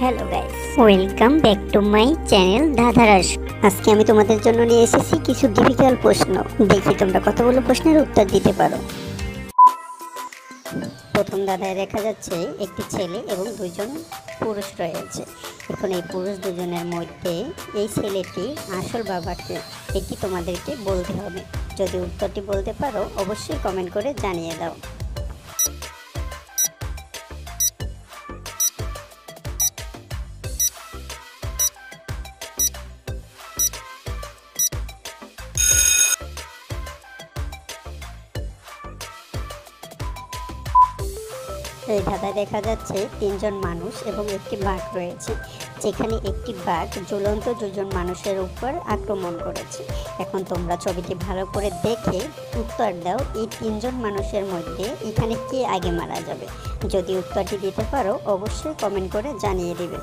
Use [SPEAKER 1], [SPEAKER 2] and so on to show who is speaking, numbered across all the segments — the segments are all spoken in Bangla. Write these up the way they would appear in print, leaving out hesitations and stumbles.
[SPEAKER 1] Hello guys, welcome back to my channel Dhadharas. আজকে আমি তোমাদের জন্য নিয়ে এসেছি কিছু ডিফিকাল্ট প্রশ্ন। দেখি তোমরা কতগুলো প্রশ্নের উত্তর দিতে পারো। প্রথম ধাঁধায় দেখা যাচ্ছে একটি ছেলে এবং দুইজন পুরুষ রয়েছে। এখন এই পুরুষ দুজনের মধ্যে এই ছেলেটি আসল বাবাকে, এটি তোমাদেরকে বলতে হবে। যদি উত্তরটি বলতে পারো অবশ্যই কমেন্ট করে জানিয়ে দাও। এই ধাঁধায় দেখা যাচ্ছে তিনজন মানুষ এবং একটি বাঘ রয়েছে, যেখানে একটি বাঘ জ্বলন্ত দুজন মানুষের উপর আক্রমণ করেছে। এখন তোমরা ছবিটি ভালো করে দেখে উত্তর দাও, এই তিনজন মানুষের মধ্যে এখানে কে আগে মারা যাবে। যদি উত্তরটি দিতে পারো অবশ্যই কমেন্ট করে জানিয়ে দিবে।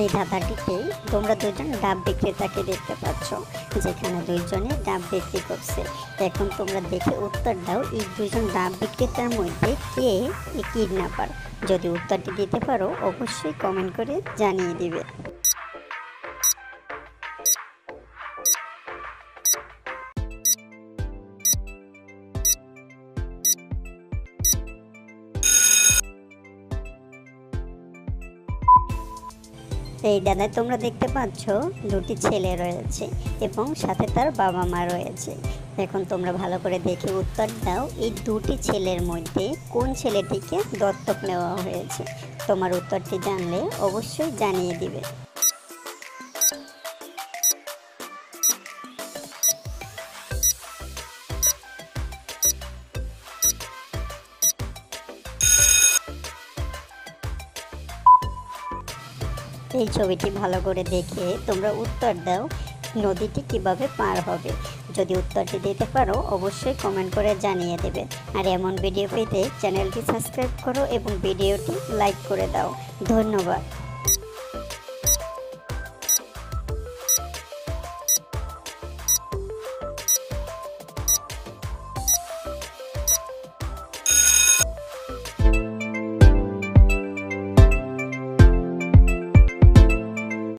[SPEAKER 1] এই ধাঁধাটিতে তোমরা দুজন ডাব বিক্রেতাকে দেখতে পাচ্ছ, যেখানে দুইজনে ডাব বিক্রি করছে। এখন তোমরা দেখে উত্তর দাও, এই দুজন ডাব বিক্রেতার মধ্যে কে কিডন্যাপার। যদি উত্তরটি দিতে পারো অবশ্যই কমেন্ট করে জানিয়ে দিবে। এই ধাঁধায় তোমরা দেখতে পাচ্ছ দুটি ছেলে রয়েছে এবং সাথে তার বাবা মা রয়েছে। এখন তোমরা ভালো করে দেখে উত্তর দাও, এই দুটি ছেলের মধ্যে কোন ছেলেটিকে দত্তক নেওয়া হয়েছে। তোমার উত্তরটি জানলে অবশ্যই জানিয়ে দিবে। এই ছবিটি ভালো করে দেখে তোমরা উত্তর দাও, নদীটি কিভাবে পার হবে। যদি উত্তরটি দিতে পারো অবশ্যই কমেন্ট করে জানিয়ে দেবে। আর এমন ভিডিও পেতে চ্যানেলটি সাবস্ক্রাইব করো এবং ভিডিওটি লাইক করে দাও। ধন্যবাদ।